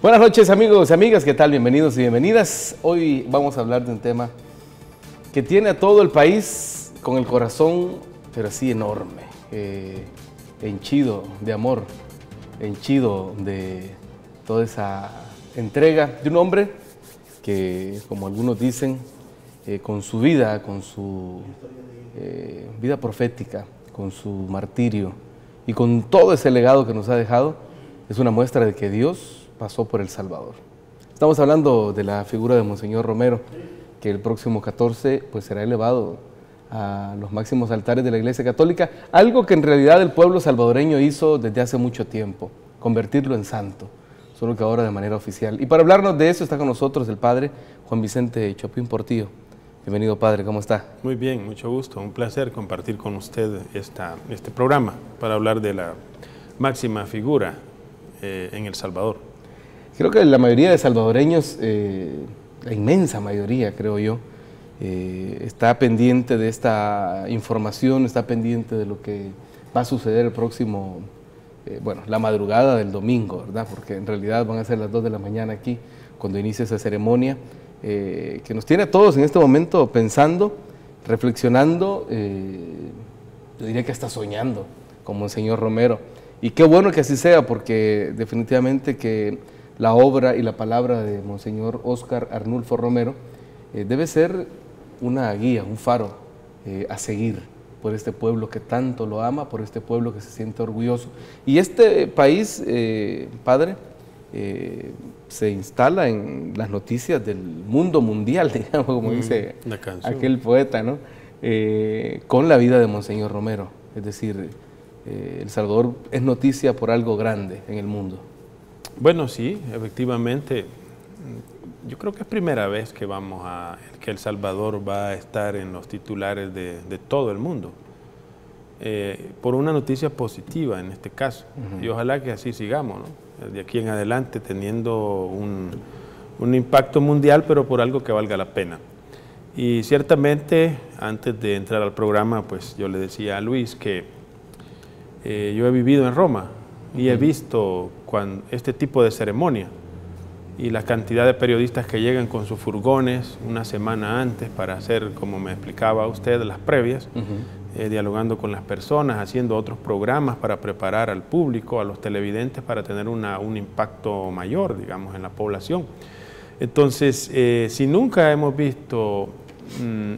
Buenas noches, amigos y amigas, ¿qué tal? Bienvenidos y bienvenidas. Hoy vamos a hablar de un tema que tiene a todo el país con el corazón, pero así enorme, henchido de amor, henchido de toda esa entrega de un hombre que, como algunos dicen, con su vida, con su vida profética, con su martirio y con todo ese legado que nos ha dejado, es una muestra de que Dios pasó por El Salvador. Estamos hablando de la figura de Monseñor Romero, que el próximo 14 pues, será elevado a los máximos altares de la Iglesia Católica, algo que en realidad el pueblo salvadoreño hizo desde hace mucho tiempo, convertirlo en santo, solo que ahora de manera oficial. Y para hablarnos de eso está con nosotros el padre Juan Vicente Chopín Portillo. Bienvenido, padre, ¿cómo está? Muy bien, mucho gusto, un placer compartir con usted este programa para hablar de la máxima figura en El Salvador. Creo que la mayoría de salvadoreños, la inmensa mayoría, creo yo, está pendiente de esta información, está pendiente de lo que va a suceder el próximo, la madrugada del domingo, ¿verdad? Porque en realidad van a ser las 2 de la mañana aquí, cuando inicie esa ceremonia, que nos tiene a todos en este momento pensando, reflexionando, yo diría que hasta soñando, como Monseñor Romero. Y qué bueno que así sea, porque definitivamente que la obra y la palabra de Monseñor Óscar Arnulfo Romero debe ser una guía, un faro a seguir por este pueblo que tanto lo ama, por este pueblo que se siente orgulloso. Y este país, padre, se instala en las noticias del mundo mundial, digamos, como dice aquel poeta, ¿no? Con la vida de Monseñor Romero. Es decir, El Salvador es noticia por algo grande en el mundo. Bueno, sí, efectivamente, yo creo que es primera vez que que El Salvador va a estar en los titulares de todo el mundo, por una noticia positiva en este caso, y ojalá que así sigamos, ¿no? De aquí en adelante teniendo un impacto mundial, pero por algo que valga la pena. Y ciertamente, antes de entrar al programa, pues yo le decía a Luis que yo he vivido en Roma y he visto este tipo de ceremonia y la cantidad de periodistas que llegan con sus furgones una semana antes para hacer, como me explicaba usted, las previas, dialogando con las personas, haciendo otros programas para preparar al público, a los televidentes, para tener un impacto mayor, digamos, en la población. Entonces, si nunca hemos visto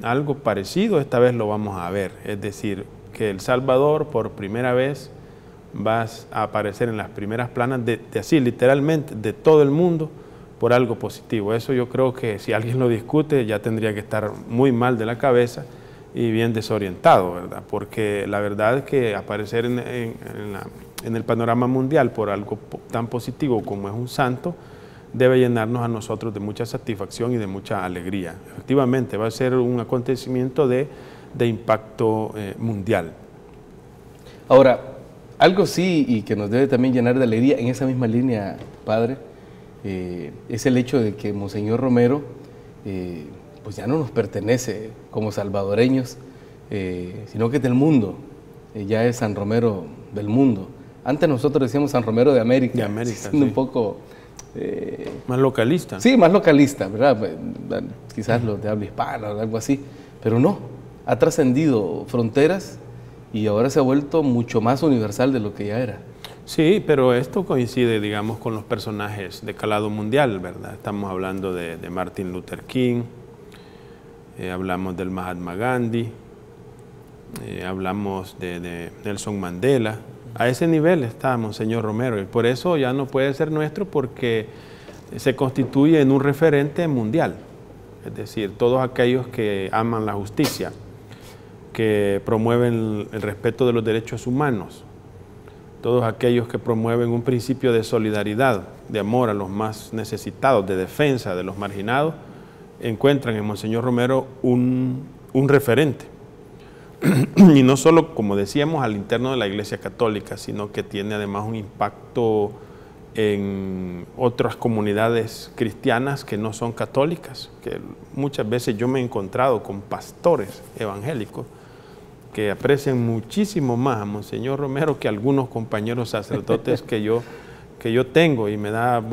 algo parecido, esta vez lo vamos a ver. Es decir, que El Salvador por primera vez va a aparecer en las primeras planas así literalmente de todo el mundo por algo positivo. Eso yo creo que si alguien lo discute ya tendría que estar muy mal de la cabeza y bien desorientado, ¿verdad? Porque la verdad es que aparecer en el panorama mundial por algo tan positivo como es un santo debe llenarnos a nosotros de mucha satisfacción y de mucha alegría. Efectivamente va a ser un acontecimiento de impacto mundial. Ahora, algo sí y que nos debe también llenar de alegría en esa misma línea, padre, es el hecho de que Monseñor Romero pues ya no nos pertenece como salvadoreños, sino que es del mundo, ya es San Romero del mundo. Antes nosotros decíamos San Romero de América, siendo sí. Un poco... más localista. Sí, más localista, ¿verdad? Quizás los de habla hispana o algo así, pero no, ha trascendido fronteras y ahora se ha vuelto mucho más universal de lo que ya era. Sí, pero esto coincide, digamos, con los personajes de calado mundial, ¿verdad? Estamos hablando de Martin Luther King, hablamos del Mahatma Gandhi, hablamos de Nelson Mandela. A ese nivel está Monseñor Romero y por eso ya no puede ser nuestro porque se constituye en un referente mundial. Es decir, todos aquellos que aman la justicia, que promueven el respeto de los derechos humanos, todos aquellos que promueven un principio de solidaridad, de amor a los más necesitados, de defensa de los marginados, encuentran en Monseñor Romero un referente. Y no solo, como decíamos, al interno de la Iglesia Católica, sino que tiene además un impacto en otras comunidades cristianas que no son católicas, que muchas veces yo me he encontrado con pastores evangélicos que aprecian muchísimo más a Monseñor Romero que algunos compañeros sacerdotes que que yo tengo, y me da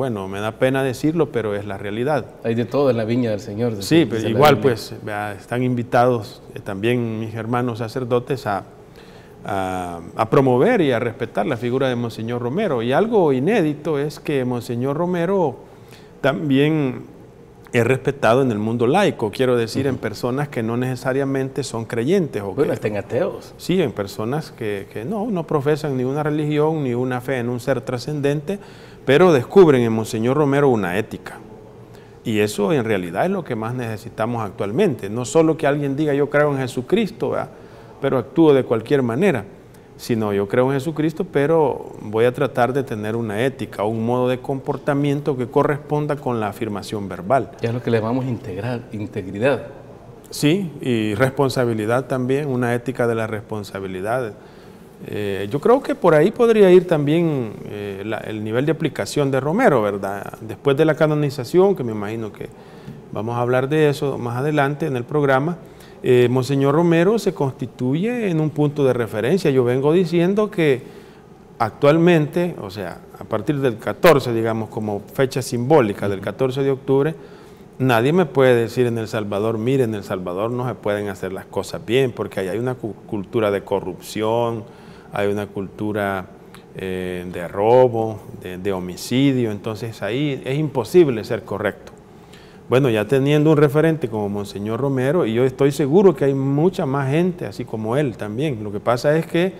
pena decirlo, pero es la realidad. Hay de todo en la viña del Señor. Sí, pero igual pues están invitados también mis hermanos sacerdotes a promover y a respetar la figura de Monseñor Romero. Y algo inédito es que Monseñor Romero también es respetado en el mundo laico, quiero decir, en personas que no necesariamente son creyentes. Bueno, hasta en ateos. Sí, en personas que no profesan ni una religión ni una fe en un ser trascendente, pero descubren en Monseñor Romero una ética. Y eso en realidad es lo que más necesitamos actualmente. No solo que alguien diga yo creo en Jesucristo, ¿verdad?, pero actúo de cualquier manera, sino yo creo en Jesucristo, pero voy a tratar de tener una ética, un modo de comportamiento que corresponda con la afirmación verbal. Ya es lo que le llamamos integridad. Sí, y responsabilidad también, una ética de la responsabilidad. Yo creo que por ahí podría ir también el nivel de aplicación de Romero, ¿verdad? Después de la canonización, que me imagino que vamos a hablar de eso más adelante en el programa, Monseñor Romero se constituye en un punto de referencia. Yo vengo diciendo que actualmente, o sea, a partir del 14, digamos, como fecha simbólica del 14 de octubre, nadie me puede decir en El Salvador, mire, en El Salvador no se pueden hacer las cosas bien, porque ahí hay una cultura de corrupción, hay una cultura de robo, de homicidio, entonces ahí es imposible ser correcto. Bueno, ya teniendo un referente como Monseñor Romero, y yo estoy seguro que hay mucha más gente así como él también. Lo que pasa es que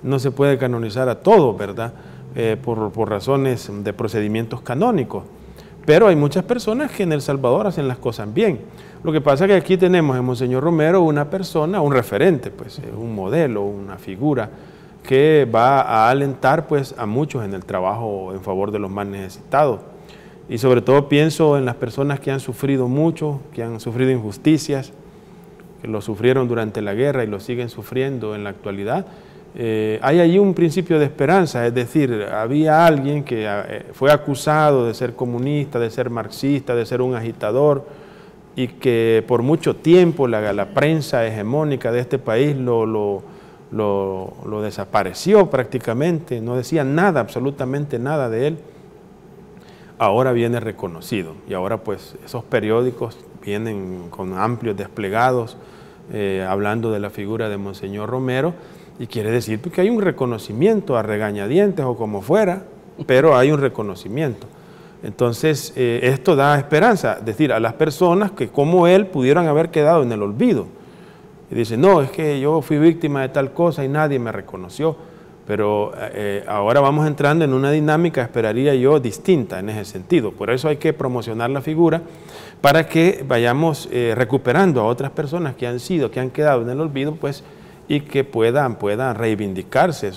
no se puede canonizar a todos, ¿verdad? Por razones de procedimientos canónicos. Pero hay muchas personas que en El Salvador hacen las cosas bien. Lo que pasa es que aquí tenemos en Monseñor Romero una persona, un referente, pues, un modelo, una figura que va a alentar pues, a muchos en el trabajo en favor de los más necesitados. Y sobre todo pienso en las personas que han sufrido mucho, que han sufrido injusticias, que lo sufrieron durante la guerra y lo siguen sufriendo en la actualidad. Hay allí un principio de esperanza, es decir, había alguien que fue acusado de ser comunista, de ser marxista, de ser un agitador, y que por mucho tiempo la prensa hegemónica de este país lo desapareció prácticamente, no decía nada, absolutamente nada de él. Ahora viene reconocido, y ahora pues esos periódicos vienen con amplios desplegados hablando de la figura de Monseñor Romero, y quiere decir que hay un reconocimiento a regañadientes o como fuera, pero hay un reconocimiento. Entonces esto da esperanza, es decir, a las personas que como él pudieran haber quedado en el olvido. Y dice, no, es que yo fui víctima de tal cosa y nadie me reconoció. Pero ahora vamos entrando en una dinámica, esperaría yo, distinta en ese sentido. Por eso hay que promocionar la figura para que vayamos recuperando a otras personas que han quedado en el olvido, pues, y que puedan reivindicarse.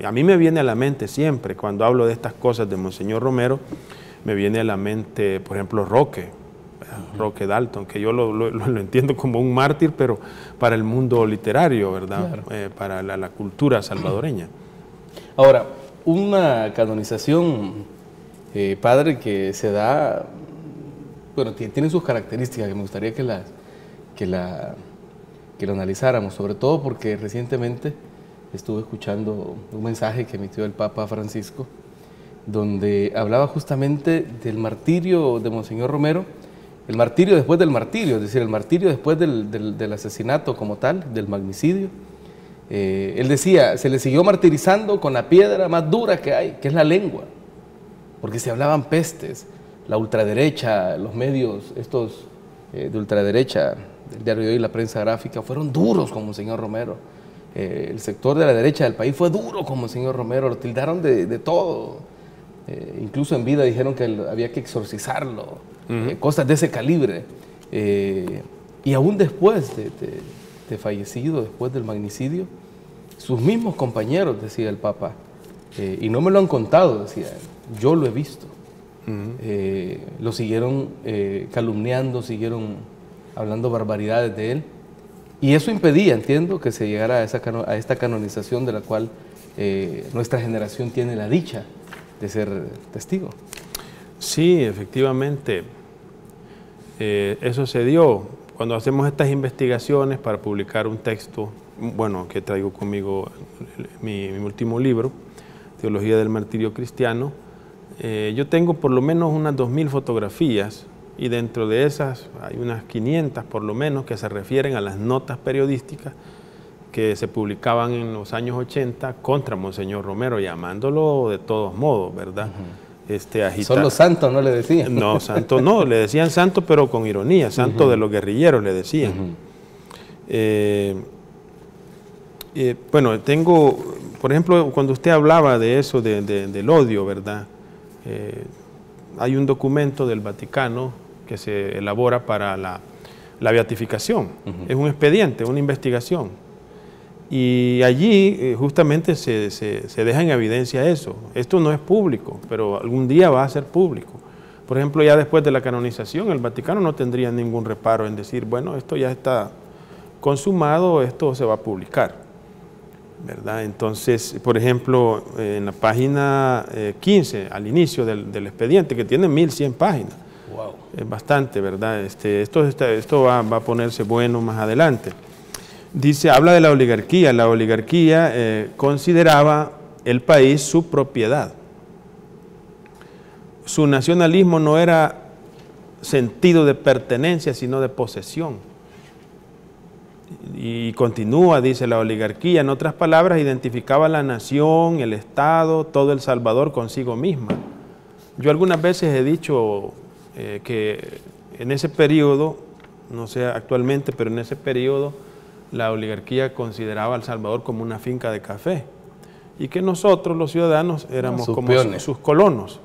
A mí me viene a la mente siempre, cuando hablo de estas cosas de Monseñor Romero, me viene a la mente, por ejemplo, Roque Dalton, que yo lo entiendo como un mártir, pero para el mundo literario, ¿verdad? Claro. Para la cultura salvadoreña. Ahora, una canonización, padre, que se da, bueno, tiene sus características que me gustaría que lo analizáramos, sobre todo porque recientemente estuve escuchando un mensaje que emitió el Papa Francisco, donde hablaba justamente del martirio de Monseñor Romero, el martirio después del martirio, es decir, el martirio después del asesinato como tal, del magnicidio. Él decía, se le siguió martirizando con la piedra más dura que hay, que es la lengua, porque se hablaban pestes, la ultraderecha, los medios estos de ultraderecha, el diario de hoy, la prensa gráfica, fueron duros con Monseñor Romero. El sector de la derecha del país fue duro con Monseñor Romero, lo tildaron de todo. Incluso en vida dijeron que había que exorcizarlo, cosas de ese calibre. Y aún después de fallecido, después del magnicidio, sus mismos compañeros, decía el Papa, y no me lo han contado, decía él, yo lo he visto. Lo siguieron calumniando, siguieron hablando barbaridades de él, y eso impedía, entiendo, que se llegara a esta canonización de la cual nuestra generación tiene la dicha de ser testigo. Sí, efectivamente, eso se dio cuando hacemos estas investigaciones para publicar un texto, bueno, que traigo conmigo mi último libro, Teología del Martirio Cristiano. Yo tengo por lo menos unas 2000 fotografías y dentro de esas hay unas 500 por lo menos que se refieren a las notas periodísticas que se publicaban en los años 80 contra Monseñor Romero, llamándolo de todos modos, ¿verdad? Solo santo no le decían. No, santo no, le decían santo pero con ironía, santo de los guerrilleros le decían. Bueno, tengo, por ejemplo, cuando usted hablaba de eso, del odio, ¿verdad? Hay un documento del Vaticano que se elabora para la beatificación. Es un expediente, una investigación. Y allí justamente se deja en evidencia eso. Esto no es público, pero algún día va a ser público. Por ejemplo, ya después de la canonización, el Vaticano no tendría ningún reparo en decir, bueno, esto ya está consumado, esto se va a publicar, ¿verdad? Entonces, por ejemplo, en la página 15, al inicio del expediente, que tiene 1100 páginas, wow. Es bastante, ¿verdad? Esto va a ponerse bueno más adelante. Dice, habla de la oligarquía. La oligarquía consideraba el país su propiedad. Su nacionalismo no era sentido de pertenencia, sino de posesión. Y continúa, dice, la oligarquía, en otras palabras, identificaba la nación, el Estado, todo El Salvador consigo misma. Yo algunas veces he dicho que en ese periodo, no sé actualmente, pero en ese periodo, la oligarquía consideraba a El Salvador como una finca de café y que nosotros, los ciudadanos, éramos como sus colonos.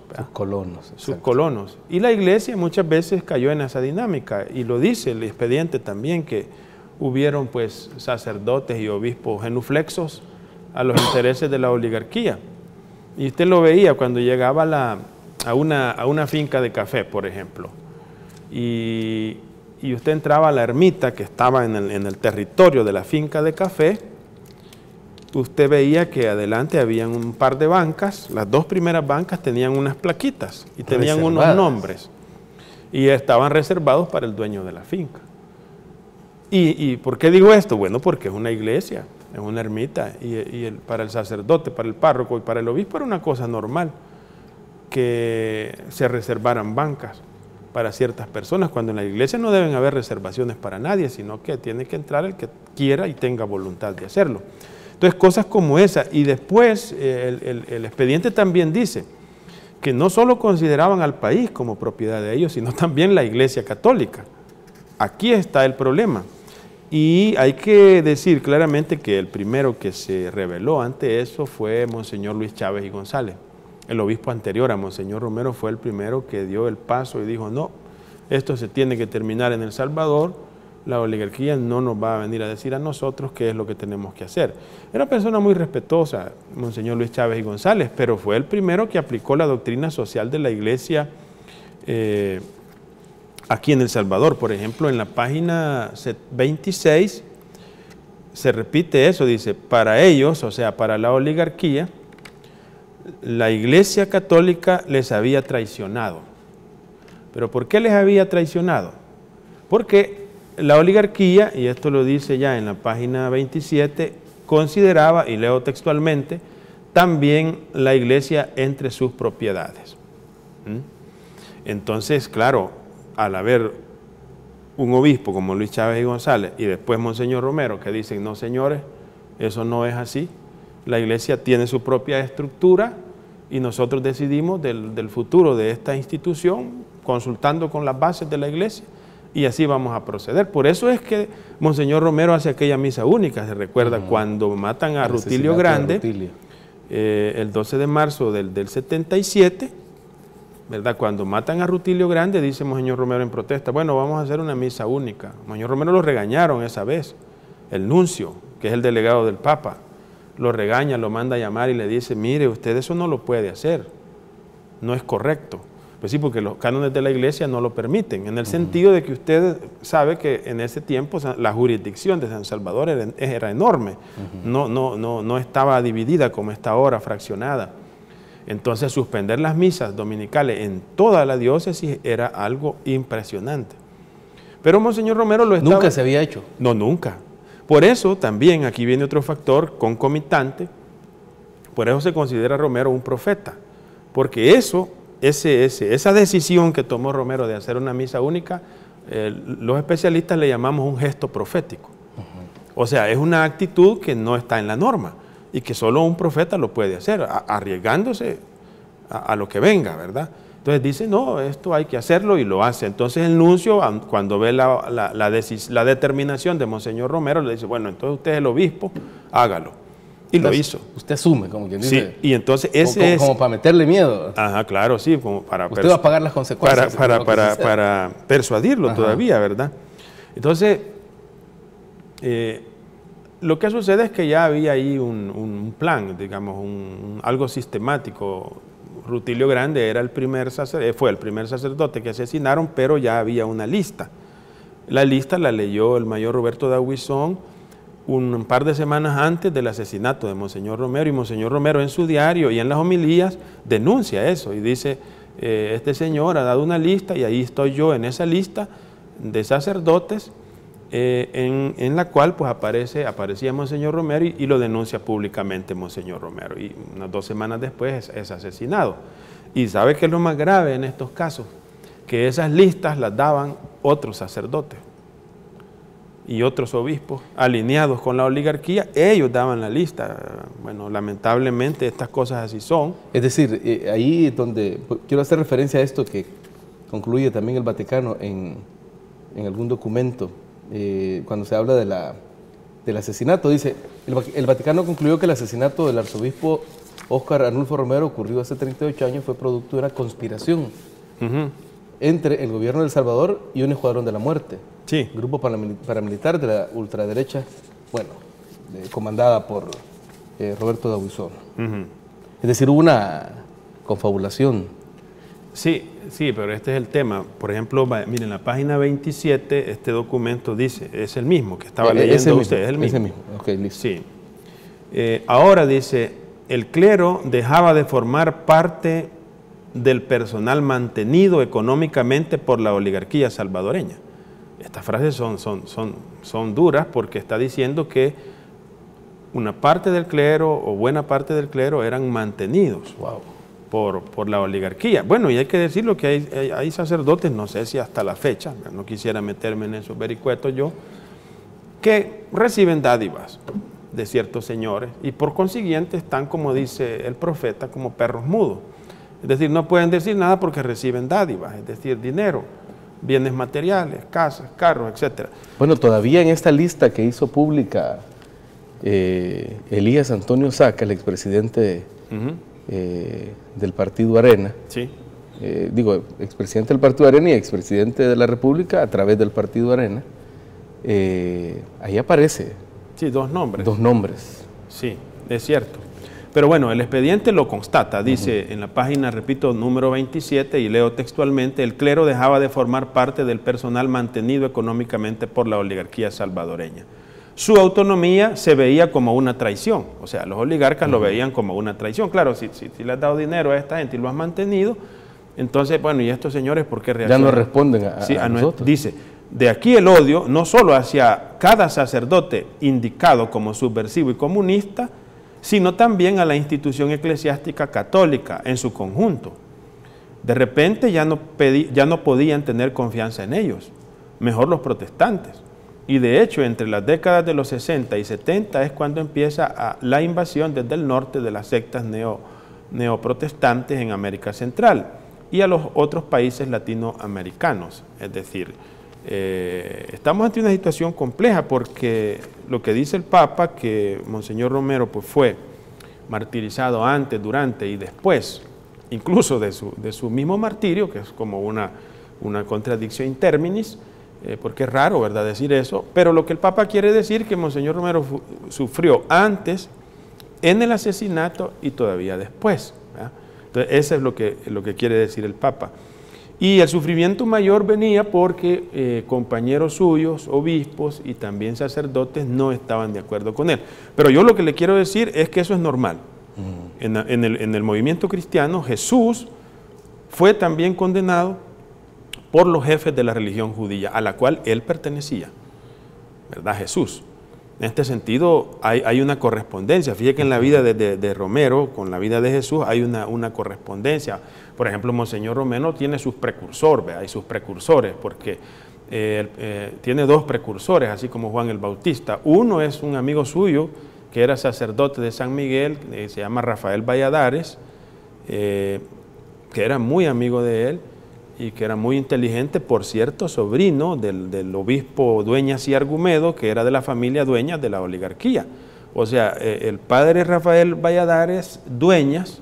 Sus colonos. Y la iglesia muchas veces cayó en esa dinámica y lo dice el expediente también, que hubieron pues sacerdotes y obispos genuflexos a los intereses de la oligarquía. Y usted lo veía cuando llegaba a una finca de café, por ejemplo, y usted entraba a la ermita que estaba en el territorio de la finca de café, usted veía que adelante habían un par de bancas, las dos primeras bancas tenían unas plaquitas y tenían unos nombres y estaban reservados para el dueño de la finca. ¿Y por qué digo esto? Bueno, porque es una iglesia, es una ermita y para el sacerdote, para el párroco y para el obispo era una cosa normal que se reservaran bancas para ciertas personas, cuando en la iglesia no deben haber reservaciones para nadie, sino que tiene que entrar el que quiera y tenga voluntad de hacerlo. Entonces, cosas como esa. Y después, el expediente también dice que no solo consideraban al país como propiedad de ellos, sino también la Iglesia Católica. Aquí está el problema. Y hay que decir claramente que el primero que se rebeló ante eso fue Monseñor Luis Chávez y González. El obispo anterior a Monseñor Romero fue el primero que dio el paso y dijo, no, esto se tiene que terminar en El Salvador, la oligarquía no nos va a venir a decir a nosotros qué es lo que tenemos que hacer. Era una persona muy respetuosa, Monseñor Luis Chávez y González, pero fue el primero que aplicó la doctrina social de la iglesia aquí en El Salvador. Por ejemplo, en la página 26 se repite eso, dice, para ellos, o sea, para la oligarquía, la Iglesia Católica les había traicionado. ¿Pero por qué les había traicionado? Porque la oligarquía, y esto lo dice ya en la página 27, consideraba, y leo textualmente, también la iglesia entre sus propiedades. Entonces, claro, al haber un obispo como Luis Chávez y González y después Monseñor Romero que dicen, no señores, eso no es así, la iglesia tiene su propia estructura y nosotros decidimos del futuro de esta institución consultando con las bases de la iglesia y así vamos a proceder. Por eso es que Monseñor Romero hace aquella misa única, se recuerda cuando matan a Rutilio Grande, el 12 de marzo del 77, ¿verdad? Cuando matan a Rutilio Grande, dice Monseñor Romero en protesta, bueno, vamos a hacer una misa única. Monseñor Romero lo regañaron esa vez, el nuncio, que es el delegado del Papa, lo regaña, lo manda a llamar y le dice, mire, usted eso no lo puede hacer, no es correcto. Pues sí, porque los cánones de la iglesia no lo permiten, en el sentido de que usted sabe que en ese tiempo la jurisdicción de San Salvador era enorme, no estaba dividida como está ahora, fraccionada. Entonces suspender las misas dominicales en toda la diócesis era algo impresionante. Pero Monseñor Romero lo estaba... ¿Nunca se había hecho? No, nunca. Por eso también aquí viene otro factor concomitante, por eso se considera a Romero un profeta, porque eso esa decisión que tomó Romero de hacer una misa única, los especialistas le llamamos un gesto profético. O sea, es una actitud que no está en la norma y que solo un profeta lo puede hacer, arriesgándose a lo que venga, ¿verdad? Entonces dice, no, esto hay que hacerlo y lo hace. Entonces el nuncio, cuando ve la determinación de Monseñor Romero, le dice, bueno, entonces usted es el obispo, hágalo. Y lo hizo. Usted asume, como quien dice. Sí, y entonces ese es... Como para meterle miedo. Ajá, claro, sí, como para... Usted va a pagar las consecuencias. Para persuadirlo todavía, ¿verdad? Entonces, lo que sucede es que ya había ahí un plan, digamos, algo sistemático. Rutilio Grande fue el primer sacerdote que asesinaron, pero ya había una lista. La lista la leyó el mayor Roberto D'Aubuisson un par de semanas antes del asesinato de Monseñor Romero, y Monseñor Romero en su diario y en las homilías denuncia eso y dice, este señor ha dado una lista y ahí estoy yo en esa lista de sacerdotes en la cual pues aparecía Monseñor Romero y lo denuncia públicamente Monseñor Romero, y unas 2 semanas después es asesinado. Y ¿sabe qué es lo más grave en estos casos? Que esas listas las daban otros sacerdotes y otros obispos alineados con la oligarquía, ellos daban la lista. Bueno, lamentablemente estas cosas así son. Es decir, ahí donde quiero hacer referencia a esto que concluye también el Vaticano en algún documento, cuando se habla del asesinato, dice, el Vaticano concluyó que el asesinato del arzobispo Óscar Arnulfo Romero, ocurrido hace 38 años, fue producto de una conspiración entre el gobierno de El Salvador y un escuadrón de la muerte. Sí. Grupo paramilitar de la ultraderecha, bueno, comandada por Roberto D'Aubuisson. Es decir, hubo una confabulación. Sí, pero este es el tema. Por ejemplo, miren, la página 27, este documento dice, es el mismo que estaba leyendo usted, es el mismo. Ese mismo, ok, listo. Sí. Ahora dice, el clero dejaba de formar parte del personal mantenido económicamente por la oligarquía salvadoreña. Estas frases son duras porque está diciendo que una parte del clero o buena parte del clero eran mantenidos por la oligarquía. Bueno, y hay que decirlo que hay sacerdotes, no sé si hasta la fecha, no quisiera meterme en esos vericuetos yo, que reciben dádivas de ciertos señores y por consiguiente están, como dice el profeta, como perros mudos. Es decir, no pueden decir nada porque reciben dádivas, es decir, dinero, bienes materiales, casas, carros, etc. Bueno, todavía en esta lista que hizo pública Elías Antonio Saca, el expresidente del Partido Arena, expresidente del Partido Arena y expresidente de la República a través del Partido Arena, ahí aparece. Sí, 2 nombres. 2 nombres. Sí, es cierto. Pero bueno, el expediente lo constata, dice en la página, repito, número 27, y leo textualmente, el clero dejaba de formar parte del personal mantenido económicamente por la oligarquía salvadoreña. Su autonomía se veía como una traición, o sea, los oligarcas lo veían como una traición. Claro, si le has dado dinero a esta gente y lo has mantenido, entonces, bueno, ¿y estos señores por qué reaccionan? Ya no responden a nosotros. Dice, de aquí el odio, no solo hacia cada sacerdote indicado como subversivo y comunista, sino también a la institución eclesiástica católica en su conjunto. De repente ya no podían tener confianza en ellos, mejor los protestantes. Y de hecho, entre las décadas de los 60 y 70 es cuando empieza la invasión desde el norte de las sectas neoprotestantes en América Central y a los otros países latinoamericanos. Es decir, estamos ante una situación compleja porque lo que dice el Papa, que Monseñor Romero pues, fue martirizado antes, durante y después, incluso de su mismo martirio, que es como una contradicción in terminis, porque es raro, ¿verdad?, decir eso, pero lo que el Papa quiere decir que Monseñor Romero sufrió antes, en el asesinato y todavía después, ¿verdad? Entonces, eso es lo que quiere decir el Papa. Y el sufrimiento mayor venía porque compañeros suyos, obispos y también sacerdotes no estaban de acuerdo con él. Pero yo lo que le quiero decir es que eso es normal. En el movimiento cristiano, Jesús fue también condenado por los jefes de la religión judía, a la cual él pertenecía, ¿verdad? Jesús. En este sentido, hay una correspondencia. Fíjate que en la vida de Romero, con la vida de Jesús, hay una correspondencia. Por ejemplo, Monseñor Romero tiene sus precursores, hay sus precursores, porque tiene dos precursores, así como Juan el Bautista. Uno es un amigo suyo, que era sacerdote de San Miguel, se llama Rafael Valladares, que era muy amigo de él y que era muy inteligente, por cierto, sobrino del obispo Dueñas y Argumedo, que era de la familia Dueñas de la oligarquía. O sea, el padre Rafael Valladares Dueñas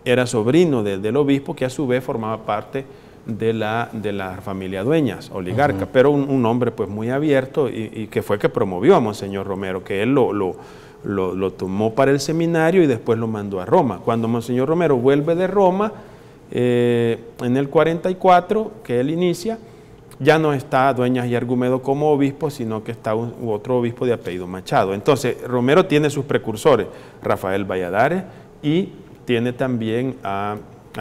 era sobrino del obispo, que a su vez formaba parte de la familia Dueñas, oligarca, pero un hombre pues muy abierto y que fue que promovió a Monseñor Romero, que él lo tomó para el seminario y después lo mandó a Roma. Cuando Monseñor Romero vuelve de Roma, en el 44, que él inicia, ya no está Dueñas y Argumedo como obispo, sino que está otro obispo de apellido Machado. Entonces, Romero tiene sus precursores, Rafael Valladares, y tiene también a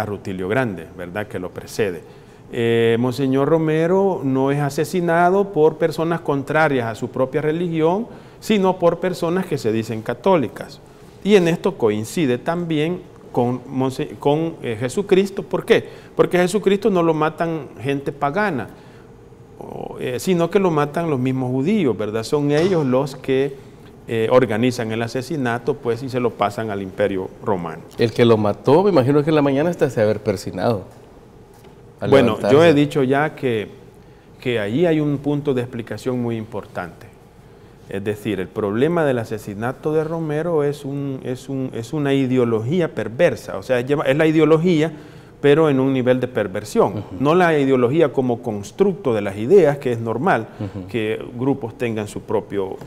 Rutilio Grande, ¿verdad?, que lo precede. Monseñor Romero no es asesinado por personas contrarias a su propia religión, sino por personas que se dicen católicas. Y en esto coincide también con Jesucristo. ¿Por qué? Porque Jesucristo no lo matan gente pagana, sino que lo matan los mismos judíos, ¿verdad? Son ellos los que organizan el asesinato, pues, y se lo pasan al Imperio Romano. El que lo mató, me imagino que en la mañana hasta se haber persinado. Bueno, yo he dicho ya que ahí hay un punto de explicación muy importante. Es decir, el problema del asesinato de Romero es una ideología perversa, o sea, es la ideología, pero en un nivel de perversión. No la ideología como constructo de las ideas, que es normal que grupos tengan su propio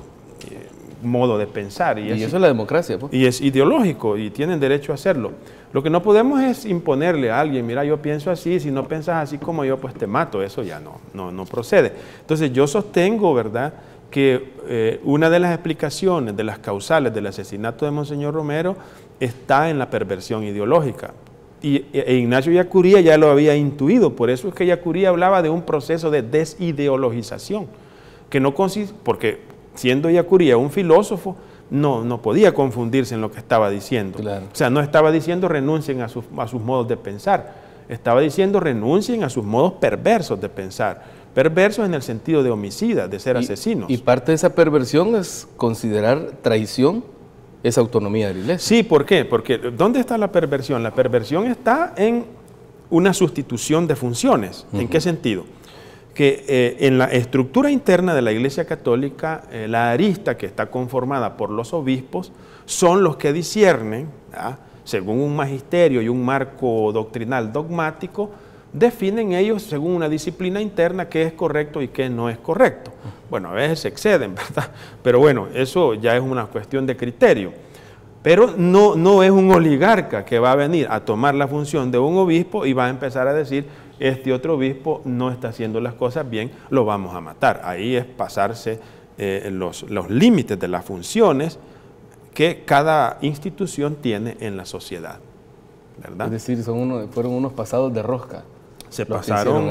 modo de pensar. Y eso es la democracia, pues. Y es ideológico y tienen derecho a hacerlo. Lo que no podemos es imponerle a alguien, mira, yo pienso así, si no piensas así como yo, pues te mato. Eso ya no procede. Entonces yo sostengo, ¿verdad?, que una de las explicaciones, de las causales del asesinato de Monseñor Romero está en la perversión ideológica. E Ignacio Ellacuría ya lo había intuido, por eso es que Ellacuría hablaba de un proceso de desideologización, que no consiste, porque siendo Ellacuría un filósofo, no podía confundirse en lo que estaba diciendo. Claro. O sea, no estaba diciendo renuncien a sus modos de pensar, estaba diciendo renuncien a sus modos perversos de pensar. Perversos en el sentido de homicidas, de ser asesinos. Y parte de esa perversión es considerar traición esa autonomía de la Iglesia. Sí, ¿por qué? Porque ¿dónde está la perversión? La perversión está en una sustitución de funciones. ¿En qué sentido? Que en la estructura interna de la Iglesia Católica, la arista que está conformada por los obispos son los que disciernen, ¿verdad?, según un magisterio y un marco doctrinal dogmático, definen ellos según una disciplina interna qué es correcto y qué no es correcto. Bueno, a veces se exceden, ¿verdad? Pero bueno, eso ya es una cuestión de criterio. Pero no es un oligarca que va a venir a tomar la función de un obispo y va a empezar a decir, este otro obispo no está haciendo las cosas bien, lo vamos a matar. Ahí es pasarse los límites de las funciones que cada institución tiene en la sociedad, ¿verdad? Es decir, fueron unos pasados de rosca. Se pasaron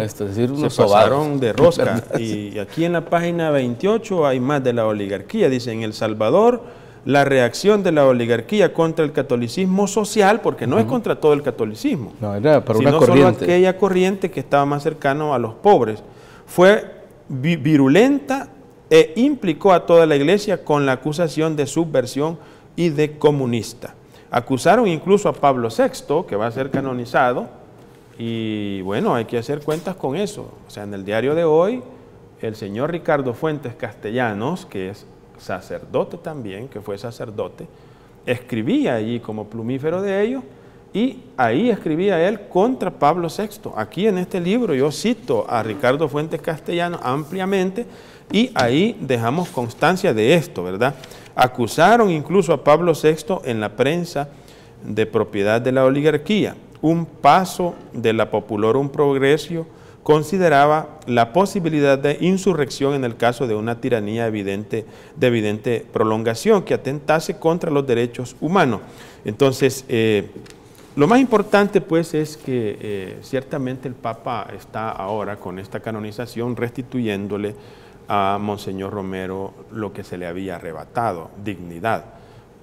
de rosca. Y aquí en la página 28 hay más de la oligarquía. Dice, en El Salvador, la reacción de la oligarquía contra el catolicismo social, porque no es contra todo el catolicismo, no, era para una sino corriente. solo aquella corriente que estaba más cercano a los pobres. Fue virulenta e implicó a toda la Iglesia con la acusación de subversión y de comunista. Acusaron incluso a Pablo VI, que va a ser canonizado. Y bueno, hay que hacer cuentas con eso. O sea, en el diario de hoy, el señor Ricardo Fuentes Castellanos, que es sacerdote también, que fue sacerdote, escribía allí como plumífero de ellos, y ahí escribía él contra Pablo VI. Aquí en este libro yo cito a Ricardo Fuentes Castellanos ampliamente, y ahí dejamos constancia de esto, ¿verdad? Acusaron incluso a Pablo VI en la prensa de propiedad de la oligarquía. Un paso de la Populorum Progressio consideraba la posibilidad de insurrección en el caso de una tiranía de evidente prolongación que atentase contra los derechos humanos. Entonces, lo más importante pues es que ciertamente el Papa está ahora con esta canonización restituyéndole a Monseñor Romero lo que se le había arrebatado, dignidad.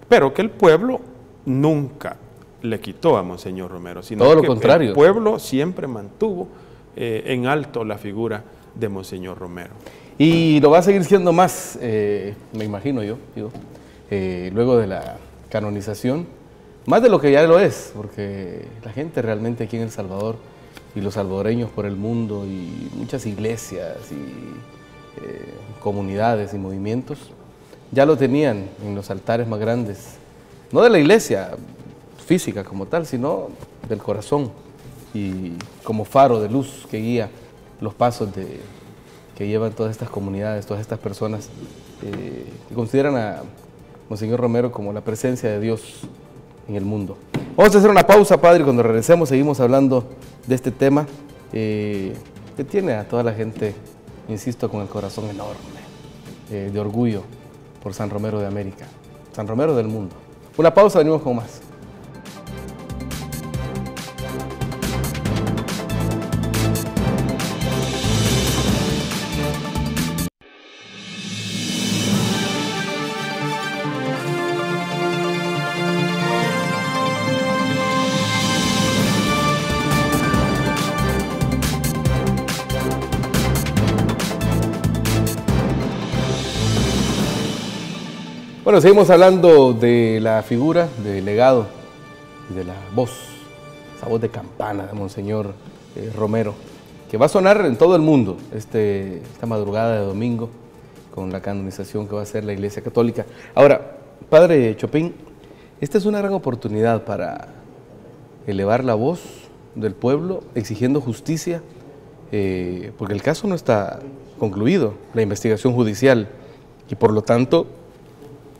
Pero que el pueblo nunca le quitó a Monseñor Romero, sino todo lo que contrario. El pueblo siempre mantuvo en alto la figura de Monseñor Romero. Y lo va a seguir siendo más, me imagino yo, digo, luego de la canonización, más de lo que ya lo es, porque la gente realmente aquí en El Salvador y los salvadoreños por el mundo y muchas iglesias y comunidades y movimientos ya lo tenían en los altares más grandes, no de la iglesia física como tal, sino del corazón y como faro de luz que guía los pasos que llevan todas estas comunidades, todas estas personas que consideran a Monseñor Romero como la presencia de Dios en el mundo. Vamos a hacer una pausa, Padre, y cuando regresemos seguimos hablando de este tema que tiene a toda la gente, insisto, con el corazón enorme, de orgullo por San Romero de América, San Romero del mundo. Una pausa, venimos con más. Bueno, seguimos hablando de la figura, del legado y de la voz, esa voz de campana de Monseñor Romero, que va a sonar en todo el mundo esta madrugada de domingo con la canonización que va a hacer la Iglesia Católica. Ahora, Padre Chopin, esta es una gran oportunidad para elevar la voz del pueblo exigiendo justicia, porque el caso no está concluido, la investigación judicial, y por lo tanto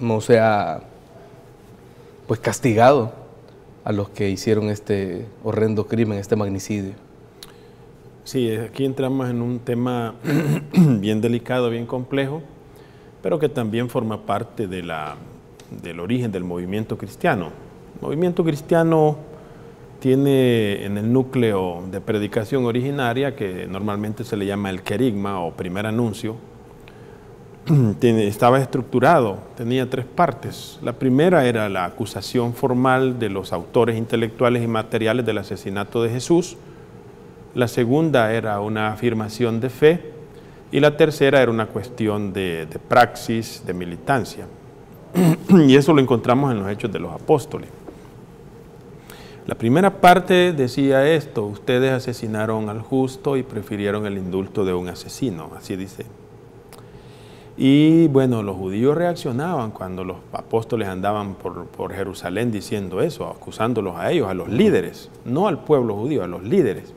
no se ha pues castigado a los que hicieron este horrendo crimen, este magnicidio. Sí, aquí entramos en un tema bien delicado, bien complejo, pero que también forma parte del origen del movimiento cristiano. El movimiento cristiano tiene en el núcleo de predicación originaria, que normalmente se le llama el querigma o primer anuncio, estaba estructurado, tenía 3 partes. La primera era la acusación formal de los autores intelectuales y materiales del asesinato de Jesús. La segunda era una afirmación de fe. Y la tercera era una cuestión de praxis, de militancia. Y eso lo encontramos en los Hechos de los Apóstoles. La primera parte decía esto: ustedes asesinaron al justo y prefirieron el indulto de un asesino, así dice. Y bueno, los judíos reaccionaban cuando los apóstoles andaban por Jerusalén diciendo eso, acusándolos a ellos, a los líderes, no al pueblo judío, a los líderes.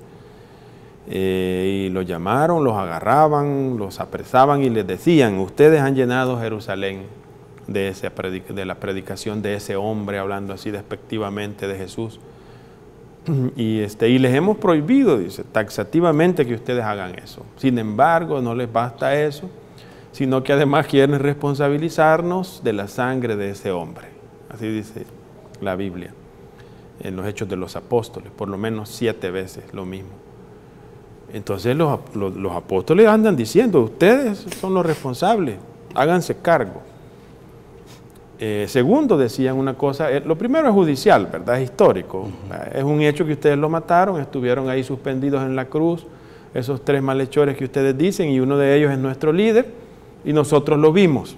Y los llamaron, los agarraban, los apresaban y les decían: ustedes han llenado Jerusalén de la predicación de ese hombre, hablando así despectivamente de Jesús. Y les hemos prohibido, dice, taxativamente que ustedes hagan eso. Sin embargo, no les basta eso, sino que además quieren responsabilizarnos de la sangre de ese hombre. Así dice la Biblia, en los Hechos de los Apóstoles, por lo menos 7 veces lo mismo. Entonces los apóstoles andan diciendo: ustedes son los responsables, háganse cargo. Segundo, decían una cosa, lo primero es judicial, ¿verdad? Es histórico. Es un hecho que ustedes lo mataron, estuvieron ahí suspendidos en la cruz, esos 3 malhechores que ustedes dicen, y uno de ellos es nuestro líder, y nosotros lo vimos.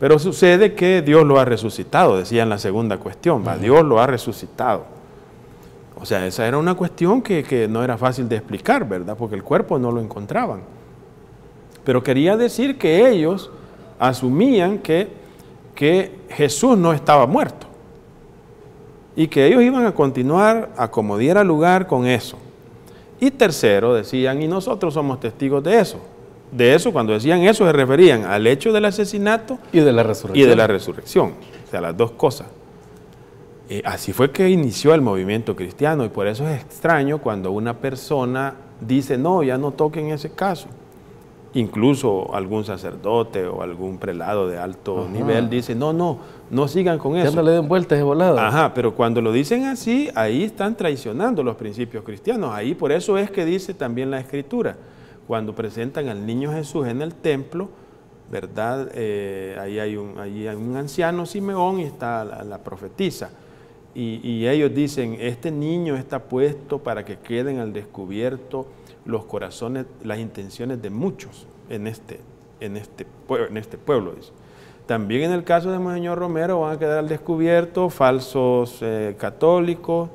Pero sucede que Dios lo ha resucitado, decía en la segunda cuestión, Dios lo ha resucitado. O sea, esa era una cuestión que no era fácil de explicar, ¿verdad? Porque el cuerpo no lo encontraban. Pero quería decir que ellos asumían que Jesús no estaba muerto y que ellos iban a continuar a como diera lugar con eso. Y tercero, decían: y nosotros somos testigos de eso. De eso, cuando decían eso, se referían al hecho del asesinato y de la resurrección. O sea, las dos cosas. Así fue que inició el movimiento cristiano, y por eso es extraño cuando una persona dice: no, ya no toquen ese caso. Incluso algún sacerdote o algún prelado de alto nivel dice: no sigan con eso. Ya no le den vueltas de volado. Pero cuando lo dicen así, ahí están traicionando los principios cristianos. Ahí por eso es que dice también la Escritura: cuando presentan al niño Jesús en el templo, ¿verdad? Ahí hay un anciano Simeón y está la profetisa. Y ellos dicen, este niño está puesto para que queden al descubierto los corazones, las intenciones de muchos en este pueblo. Dice. También en el caso de Monseñor Romero van a quedar al descubierto falsos católicos,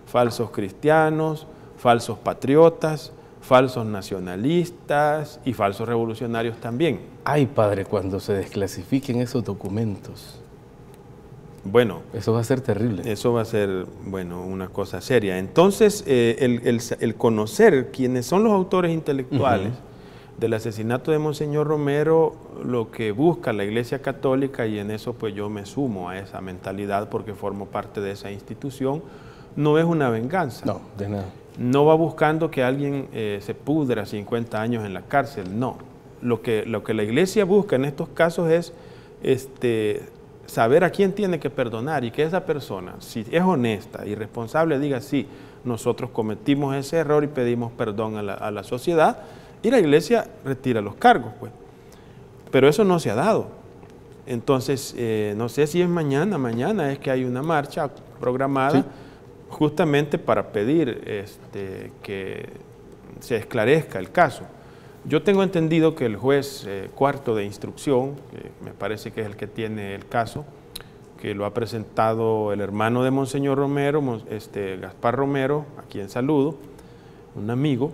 falsos cristianos, falsos patriotas, falsos nacionalistas y falsos revolucionarios también. Ay, padre, cuando se desclasifiquen esos documentos. Bueno, eso va a ser terrible. Eso va a ser, bueno, una cosa seria. Entonces, el conocer quiénes son los autores intelectuales del asesinato de Monseñor Romero, lo que busca la Iglesia Católica, y en eso pues yo me sumo a esa mentalidad porque formo parte de esa institución, no es una venganza. No, de nada. No va buscando que alguien se pudra 50 años en la cárcel, no. Lo que la Iglesia busca en estos casos es saber a quién tiene que perdonar y que esa persona, si es honesta y responsable, diga sí, nosotros cometimos ese error y pedimos perdón a la sociedad, y la Iglesia retira los cargos, pues. Pero eso no se ha dado. Entonces, no sé si es mañana es que hay una marcha programada, ¿sí?, justamente para pedir que se esclarezca el caso. Yo tengo entendido que el juez cuarto de instrucción, que me parece que es el que tiene el caso, que lo ha presentado el hermano de Monseñor Romero, Gaspar Romero, a quien saludo, un amigo,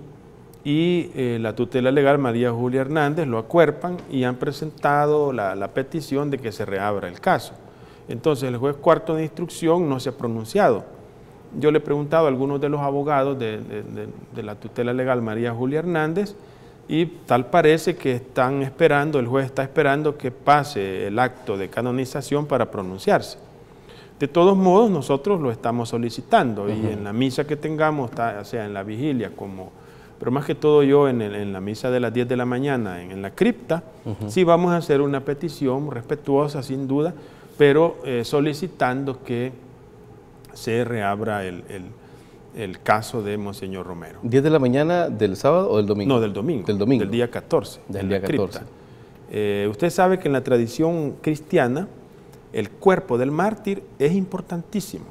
y la tutela legal María Julia Hernández lo acuerpan y han presentado la petición de que se reabra el caso. Entonces el juez cuarto de instrucción no se ha pronunciado. Yo le he preguntado a algunos de los abogados de la tutela legal María Julia Hernández y tal parece que están esperando, el juez está esperando que pase el acto de canonización para pronunciarse. De todos modos, nosotros lo estamos solicitando y en la misa que tengamos, o sea, en la vigilia, pero más que todo yo en la misa de las 10 de la mañana, en la cripta, sí vamos a hacer una petición respetuosa, sin duda, pero solicitando que se reabra el caso de Monseñor Romero. ¿10 de la mañana del sábado o del domingo? No, del domingo. Del domingo. Del día 14. Del día 14. Usted sabe que en la tradición cristiana, el cuerpo del mártir es importantísimo.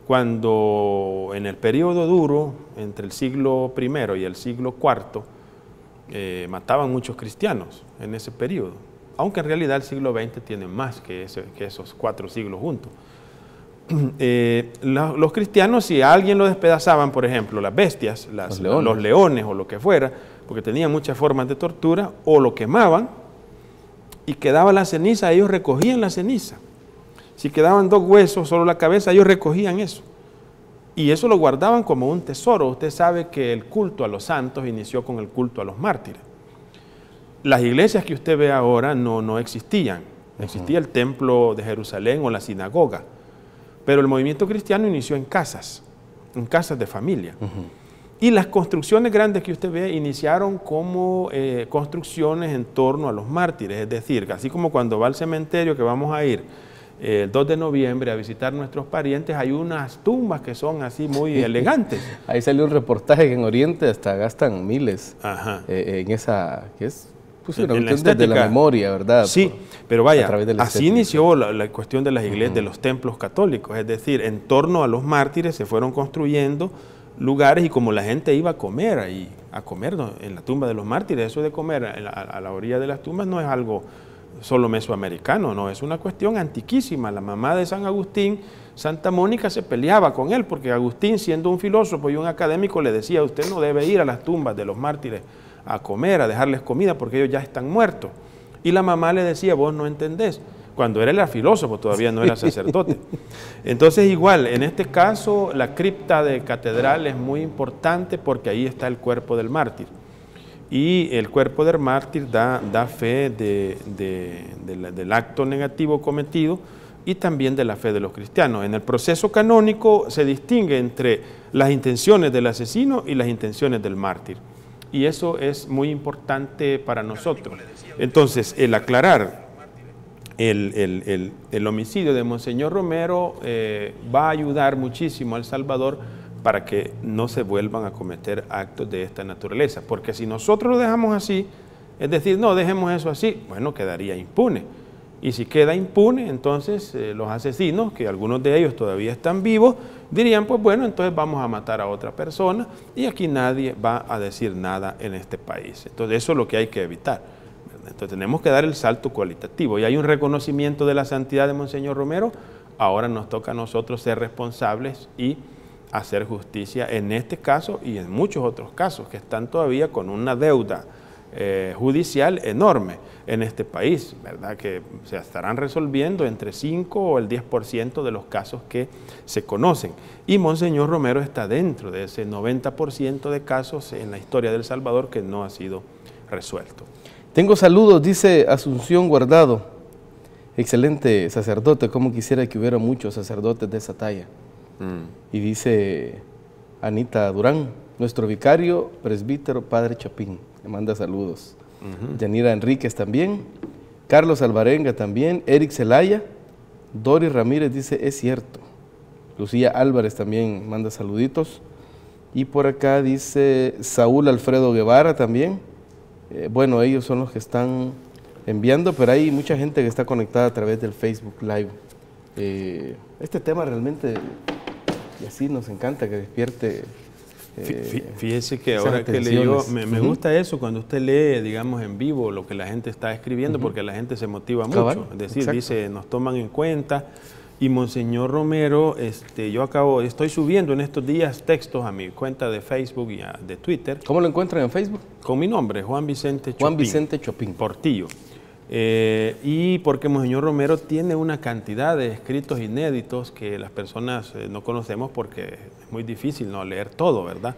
Cuando en el periodo duro, entre el siglo I y el siglo IV, mataban muchos cristianos en ese periodo, aunque en realidad el siglo XX tiene más que esos 4 siglos juntos. Los cristianos, si a alguien lo despedazaban, por ejemplo, las bestias, los leones o lo que fuera, porque tenían muchas formas de tortura, o lo quemaban y quedaba la ceniza, ellos recogían la ceniza. Si quedaban 2 huesos, solo la cabeza, ellos recogían eso. Y eso lo guardaban como un tesoro. Usted sabe que el culto a los santos inició con el culto a los mártires. Las iglesias que usted ve ahora no existían. Existía el templo de Jerusalén o la sinagoga. Pero el movimiento cristiano inició en casas de familia. Y las construcciones grandes que usted ve iniciaron como construcciones en torno a los mártires. Es decir, así como cuando va al cementerio, que vamos a ir el 2 de noviembre a visitar nuestros parientes, hay unas tumbas que son así muy elegantes. Ahí salió un reportaje que en Oriente hasta gastan miles en esa, que es una cuestión de la memoria, ¿verdad? Sí, pero vaya, así inició la cuestión de las iglesias, de los templos católicos, es decir, en torno a los mártires se fueron construyendo lugares y como la gente iba a comer ahí, en la tumba de los mártires, eso de comer a la orilla de las tumbas no es algo solo mesoamericano, no, es una cuestión antiquísima. La mamá de San Agustín, Santa Mónica, se peleaba con él porque Agustín, siendo un filósofo y un académico, le decía, usted no debe ir a las tumbas de los mártires a comer, a dejarles comida porque ellos ya están muertos. Y la mamá le decía, vos no entendés, cuando él era filósofo, todavía no era sacerdote. Entonces igual, en este caso, la cripta de catedral es muy importante porque ahí está el cuerpo del mártir. Y el cuerpo del mártir da fe del acto negativo cometido y también de la fe de los cristianos. En el proceso canónico se distingue entre las intenciones del asesino y las intenciones del mártir. Y eso es muy importante para nosotros. Entonces, el aclarar el homicidio de Monseñor Romero va a ayudar muchísimo a El Salvador para que no se vuelvan a cometer actos de esta naturaleza. Porque si nosotros lo dejamos así, es decir, no, dejemos eso así, bueno, quedaría impune. Y si queda impune, entonces los asesinos, que algunos de ellos todavía están vivos, dirían, pues bueno, entonces vamos a matar a otra persona y aquí nadie va a decir nada en este país. Entonces eso es lo que hay que evitar. Entonces tenemos que dar el salto cualitativo. Y hay un reconocimiento de la santidad de Monseñor Romero, ahora nos toca a nosotros ser responsables y hacer justicia en este caso y en muchos otros casos que están todavía con una deuda judicial enorme en este país, ¿verdad? Que se estarán resolviendo entre 5 o el 10% de los casos que se conocen. Y Monseñor Romero está dentro de ese 90% de casos en la historia de El Salvador que no ha sido resuelto. Tengo saludos, dice Asunción Guardado. Excelente sacerdote, como quisiera que hubiera muchos sacerdotes de esa talla. Y dice Anita Durán, nuestro vicario, presbítero, padre Chapín, le manda saludos. Yanira Enríquez también, Carlos Alvarenga también, Eric Zelaya, Dori Ramírez dice, es cierto. Lucía Álvarez también manda saluditos. Y por acá dice Saúl Alfredo Guevara también. Bueno, ellos son los que están enviando, pero hay mucha gente que está conectada a través del Facebook Live. Este tema realmente, y así nos encanta que despierte. Fíjese que ahora que leyó, me gusta eso cuando usted lee, digamos, en vivo lo que la gente está escribiendo, porque la gente se motiva mucho. Es decir, exacto, dice, nos toman en cuenta. Y Monseñor Romero, estoy subiendo en estos días textos a mi cuenta de Facebook y de Twitter. ¿Cómo lo encuentran en Facebook? Con mi nombre, Juan Vicente Chopin. Juan Vicente Chopin. Portillo. Y porque Monseñor Romero tiene una cantidad de escritos inéditos que las personas no conocemos porque es muy difícil no leer todo, ¿verdad?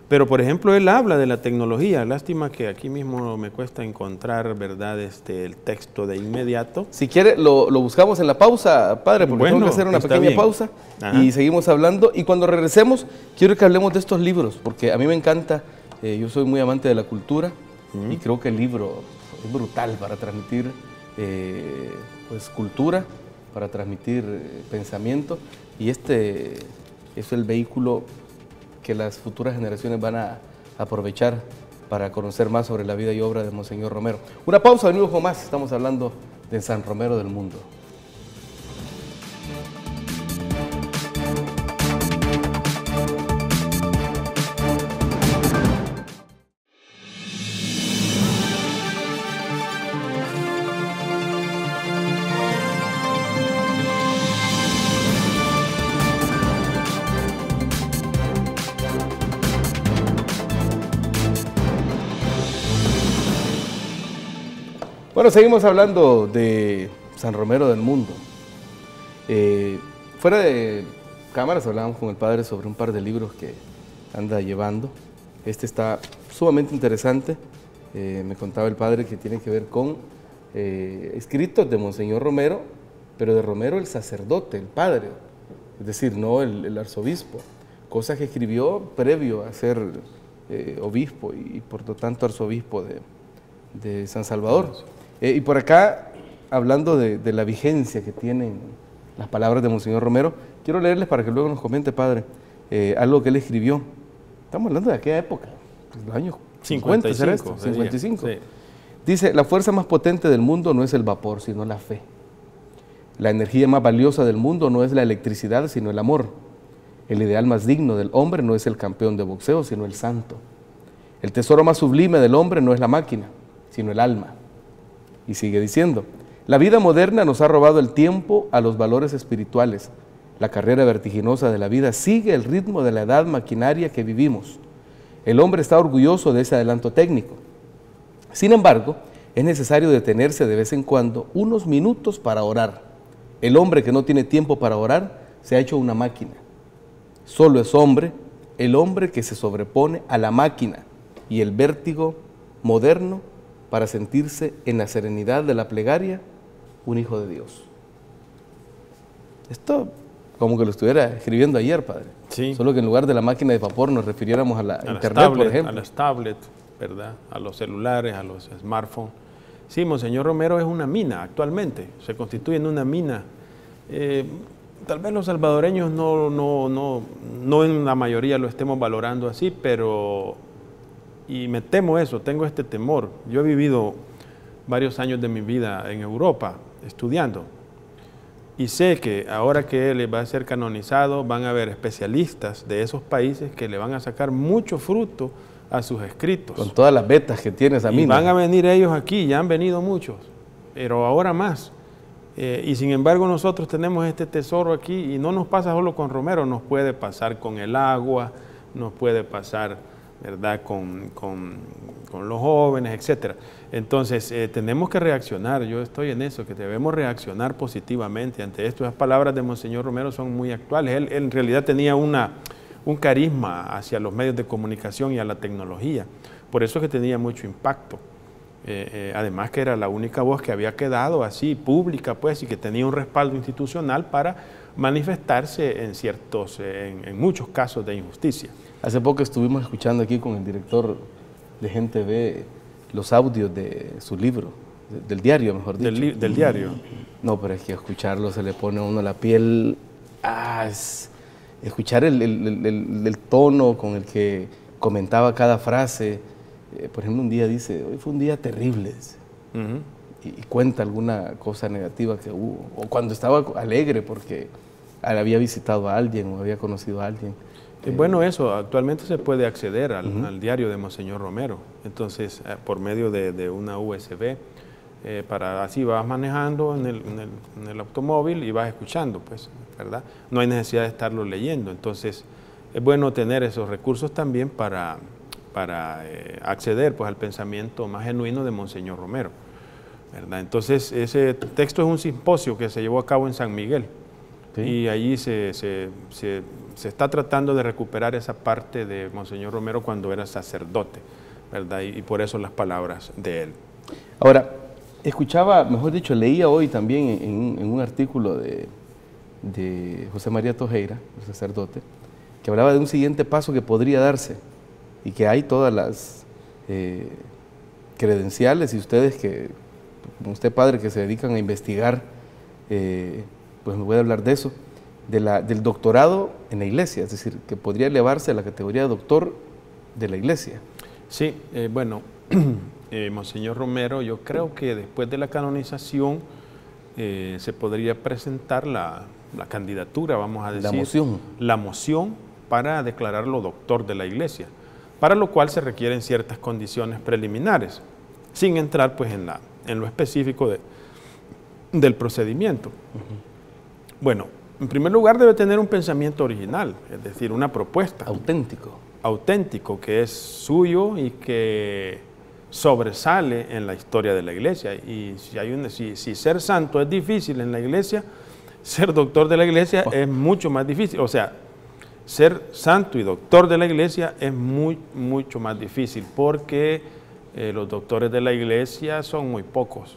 Pero, por ejemplo, él habla de la tecnología. Lástima que aquí mismo me cuesta encontrar, ¿verdad?, el texto de inmediato. Si quiere, lo buscamos en la pausa, padre, porque tengo que hacer una pequeña pausa. Ajá. Y seguimos hablando. Y cuando regresemos, quiero que hablemos de estos libros, porque a mí me encanta, yo soy muy amante de la cultura, y creo que el libro es brutal para transmitir pues, cultura, para transmitir pensamiento, y este es el vehículo que las futuras generaciones van a aprovechar para conocer más sobre la vida y obra de Monseñor Romero. Una pausa, venimos con más, estamos hablando de San Romero del Mundo. Bueno, seguimos hablando de San Romero del Mundo. Fuera de cámaras hablábamos con el padre sobre un par de libros que anda llevando. Este está sumamente interesante. Me contaba el padre que tiene que ver con escritos de Monseñor Romero, pero de Romero el sacerdote, el padre, es decir, no el arzobispo. Cosas que escribió previo a ser obispo y por lo tanto arzobispo de San Salvador. Y por acá, hablando de la vigencia que tienen las palabras de Monseñor Romero, quiero leerles para que luego nos comente, padre, algo que él escribió. Estamos hablando de aquella época, pues, los años 50, ¿será esto? 55. Sí. Dice, la fuerza más potente del mundo no es el vapor, sino la fe. La energía más valiosa del mundo no es la electricidad, sino el amor. El ideal más digno del hombre no es el campeón de boxeo, sino el santo. El tesoro más sublime del hombre no es la máquina, sino el alma. Y sigue diciendo, la vida moderna nos ha robado el tiempo a los valores espirituales. La carrera vertiginosa de la vida sigue el ritmo de la edad maquinaria que vivimos. El hombre está orgulloso de ese adelanto técnico. Sin embargo, es necesario detenerse de vez en cuando unos minutos para orar. El hombre que no tiene tiempo para orar se ha hecho una máquina. Solo es hombre el hombre que se sobrepone a la máquina y el vértigo moderno para sentirse en la serenidad de la plegaria un hijo de Dios. Esto como que lo estuviera escribiendo ayer, padre. Sí. Solo que en lugar de la máquina de vapor nos refiriéramos a la internet, por ejemplo. A las tablets, ¿verdad? A los celulares, a los smartphones. Sí, Monseñor Romero es una mina actualmente, se constituye en una mina. tal vez los salvadoreños no en la mayoría lo estemos valorando así, pero, y me temo eso, tengo este temor. Yo he vivido varios años de mi vida en Europa estudiando y sé que ahora que él va a ser canonizado van a haber especialistas de esos países que le van a sacar mucho fruto a sus escritos. Con todas las vetas que tiene esa mina. Y van a venir ellos aquí, ya han venido muchos, pero ahora más. Y sin embargo nosotros tenemos este tesoro aquí y no nos pasa solo con Romero, nos puede pasar con el agua, nos puede pasar, ¿verdad?, con los jóvenes, etcétera. Entonces tenemos que reaccionar, yo estoy en eso, que debemos reaccionar positivamente ante esto. Las palabras de Monseñor Romero son muy actuales. Él en realidad tenía un carisma hacia los medios de comunicación y a la tecnología, por eso es que tenía mucho impacto. Además que era la única voz que había quedado así pública, pues, y que tenía un respaldo institucional para manifestarse en muchos casos de injusticia. Hace poco estuvimos escuchando aquí con el director de Gente Ve los audios de su libro, del diario, mejor dicho. Del diario. No, pero es que escucharlo se le pone a uno la piel, escuchar el tono con el que comentaba cada frase. Por ejemplo, un día dice, hoy fue un día terrible, y cuenta alguna cosa negativa que hubo, o cuando estaba alegre porque había visitado a alguien o había conocido a alguien. Bueno, eso, actualmente se puede acceder al diario de Monseñor Romero, entonces por medio de una USB, así vas manejando en el automóvil y vas escuchando, pues, ¿verdad? No hay necesidad de estarlo leyendo, entonces es bueno tener esos recursos también para acceder, pues, al pensamiento más genuino de Monseñor Romero, ¿verdad? Entonces ese texto es un simposio que se llevó a cabo en San Miguel, ¿sí? Y allí se está tratando de recuperar esa parte de Monseñor Romero cuando era sacerdote, ¿verdad? Y por eso las palabras de él. Ahora, escuchaba, mejor dicho, leía hoy también en un artículo de José María Tojeira, el sacerdote, que hablaba de un siguiente paso que podría darse y que hay todas las credenciales, y ustedes como usted, padre, que se dedican a investigar, pues me voy a hablar de eso, del doctorado en la iglesia, es decir, que podría elevarse a la categoría de doctor de la iglesia. Sí, bueno, Monseñor Romero, yo creo que después de la canonización se podría presentar la candidatura, vamos a decir. La moción para declararlo doctor de la iglesia, para lo cual se requieren ciertas condiciones preliminares, sin entrar, pues, en lo específico del procedimiento. Bueno, en primer lugar debe tener un pensamiento original, es decir, una propuesta. Auténtico, que es suyo y que sobresale en la historia de la iglesia. Y si ser santo es difícil en la iglesia, ser doctor de la iglesia es mucho más difícil. O sea, ser santo y doctor de la iglesia es mucho más difícil porque los doctores de la iglesia son muy pocos.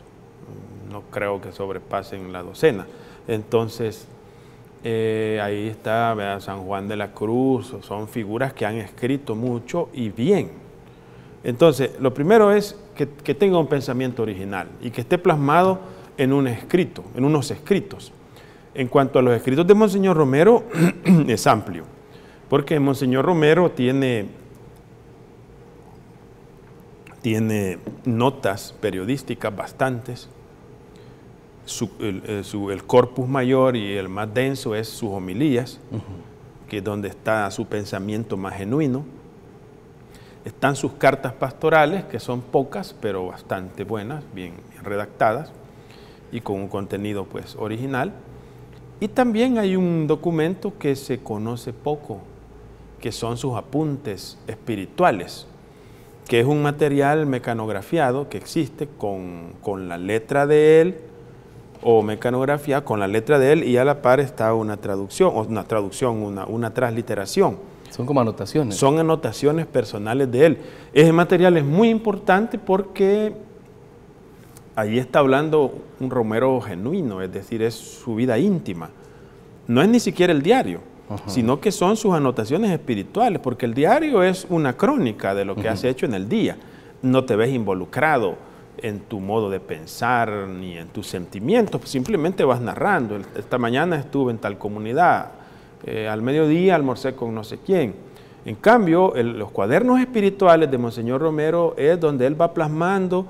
No creo que sobrepasen la docena. Entonces, ahí está, ¿verdad?, San Juan de la Cruz, son figuras que han escrito mucho y bien. Entonces, lo primero es que tenga un pensamiento original y que esté plasmado en un escrito, en unos escritos. En cuanto a los escritos de Monseñor Romero, es amplio, porque Monseñor Romero tiene notas periodísticas bastantes. El corpus mayor y el más denso es sus homilías, que es donde está su pensamiento más genuino. Están sus cartas pastorales, que son pocas, pero bastante buenas, bien redactadas y con un contenido, pues, original. Y también hay un documento que se conoce poco, que son sus apuntes espirituales, que es un material mecanografiado que existe con la letra de él, o mecanografía con la letra de él, y a la par está una transliteración. Son como anotaciones. Son anotaciones personales de él. Ese material es muy importante porque ahí está hablando un Romero genuino, es decir, es su vida íntima. No es ni siquiera el diario, sino que son sus anotaciones espirituales, porque el diario es una crónica de lo que has hecho en el día. No te ves involucrado en tu modo de pensar ni en tus sentimientos, simplemente vas narrando. Esta mañana estuve en tal comunidad, al mediodía almorcé con no sé quién. En cambio, los cuadernos espirituales de Monseñor Romero es donde él va plasmando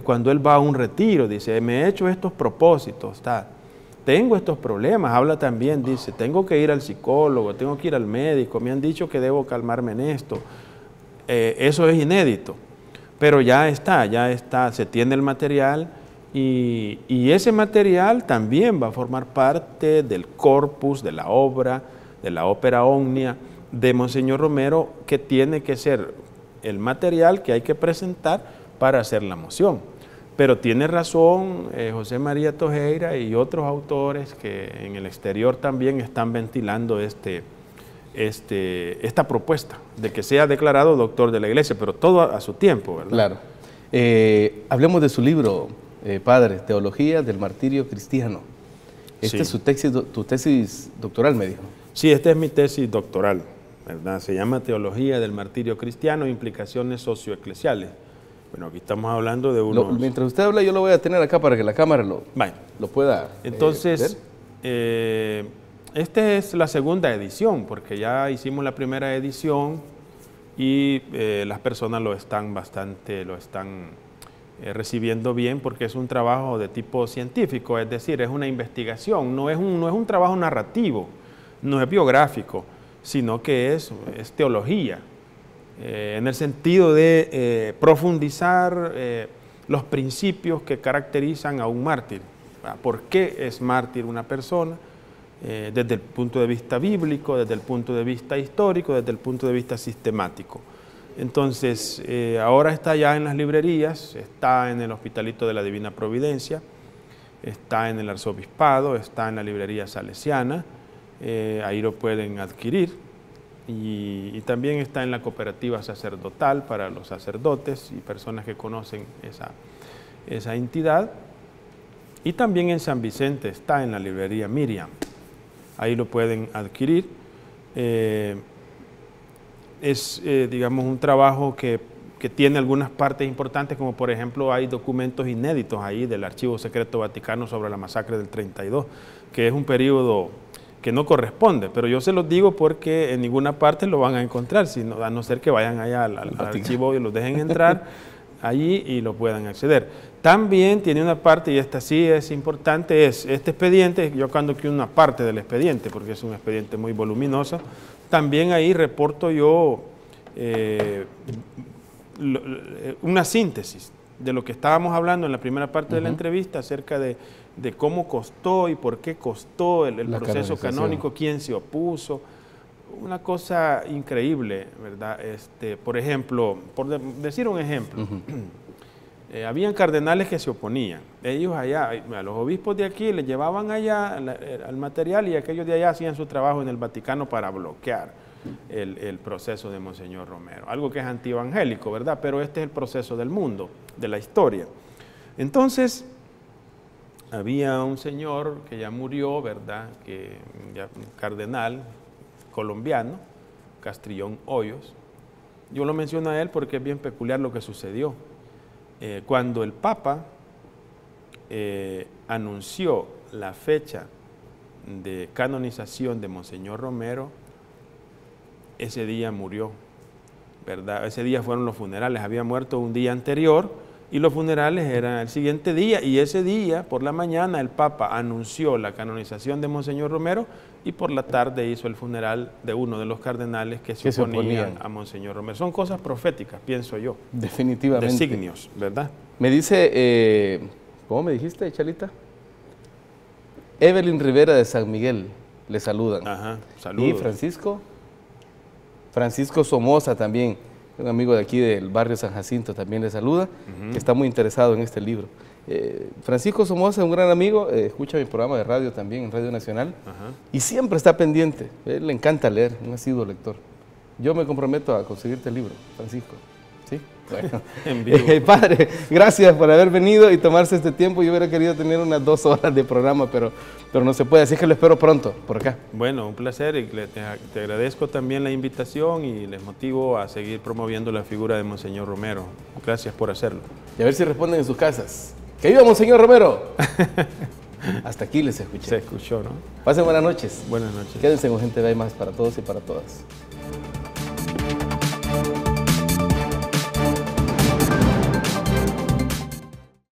cuando él va a un retiro, dice, me he hecho estos propósitos, tengo estos problemas, habla también, dice, tengo que ir al psicólogo, tengo que ir al médico, me han dicho que debo calmarme en esto. Eso es inédito. Pero ya está, se tiene el material y ese material también va a formar parte del corpus, de la obra, de la ópera omnia de Monseñor Romero, que tiene que ser el material que hay que presentar para hacer la moción. Pero tiene razón José María Tojeira y otros autores que en el exterior también están ventilando esta propuesta de que sea declarado doctor de la Iglesia, pero todo a su tiempo, ¿verdad? Claro. Hablemos de su libro, padre, Teología del Martirio Cristiano. Este es tu tesis doctoral, me dijo. Sí, esta es mi tesis doctoral, ¿verdad? Se llama Teología del Martirio Cristiano, implicaciones socioeclesiales. Bueno, aquí estamos hablando de unos... Mientras usted habla, yo lo voy a tener acá para que la cámara lo pueda Entonces, ver. esta es la segunda edición, porque ya hicimos la primera edición y las personas lo están recibiendo bien, porque es un trabajo de tipo científico, es decir, es una investigación, no es un trabajo narrativo, no es biográfico, sino que es teología, en el sentido de profundizar los principios que caracterizan a un mártir. ¿Por qué es mártir una persona? Desde el punto de vista bíblico, desde el punto de vista histórico, desde el punto de vista sistemático. Entonces, ahora está ya en las librerías, está en el Hospitalito de la Divina Providencia, está en el Arzobispado, está en la librería salesiana, ahí lo pueden adquirir, y también está en la cooperativa sacerdotal para los sacerdotes y personas que conocen esa entidad, y también en San Vicente está en la librería Miriam, ahí lo pueden adquirir. Digamos, un trabajo que tiene algunas partes importantes, como por ejemplo hay documentos inéditos ahí del Archivo Secreto Vaticano sobre la masacre del 32, que es un periodo que no corresponde, pero yo se los digo porque en ninguna parte lo van a encontrar, a no ser que vayan allá al archivo y los dejen entrar allí y lo puedan acceder. También tiene una parte, y esta sí es importante, es este expediente, yo cuando quiero una parte del expediente, porque es un expediente muy voluminoso, también ahí reporto yo una síntesis de lo que estábamos hablando en la primera parte de la entrevista acerca de cómo costó y por qué costó el proceso canónico, quién se opuso. Una cosa increíble, ¿verdad? Por ejemplo, por decir un ejemplo, habían cardenales que se oponían. Ellos allá, a los obispos de aquí les llevaban allá al material y aquellos de allá hacían su trabajo en el Vaticano para bloquear el proceso de Monseñor Romero. Algo que es antievangélico, ¿verdad? Pero este es el proceso del mundo, de la historia. Entonces, había un señor que ya murió, ¿verdad? Un cardenal colombiano, Castrillón Hoyos. Yo lo menciono a él porque es bien peculiar lo que sucedió. Cuando el Papa anunció la fecha de canonización de Monseñor Romero, ese día murió, ¿verdad? Ese día fueron los funerales, había muerto un día anterior y los funerales eran el siguiente día, y ese día, por la mañana, el Papa anunció la canonización de Monseñor Romero y por la tarde hizo el funeral de uno de los cardenales que se oponían a Monseñor Romero. Son cosas proféticas, pienso yo. Definitivamente. De signios, ¿verdad? Me dice, ¿cómo me dijiste, Chalita? Evelyn Rivera de San Miguel, le saludan. Ajá, saludos. Y Francisco Somoza también, un amigo de aquí del barrio San Jacinto, también le saluda, que está muy interesado en este libro. Francisco Somoza es un gran amigo, escucha mi programa de radio también, en Radio Nacional, y siempre está pendiente. Él le encanta leer, un asiduo lector. Yo me comprometo a conseguirte el libro, Francisco. Sí, bueno. En vivo. Padre, gracias por haber venido y tomarse este tiempo. Yo hubiera querido tener unas 2 horas de programa, pero no se puede, así que lo espero pronto por acá. Bueno, un placer y te agradezco también la invitación y les motivo a seguir promoviendo la figura de Monseñor Romero. Gracias por hacerlo. Y a ver si responden en sus casas. ¡Que viva Monseñor Romero! Hasta aquí les escuché. Se escuchó, ¿no? Pasen buenas noches. Buenas noches. Quédense con Gente Ve, hay más para todos y para todas.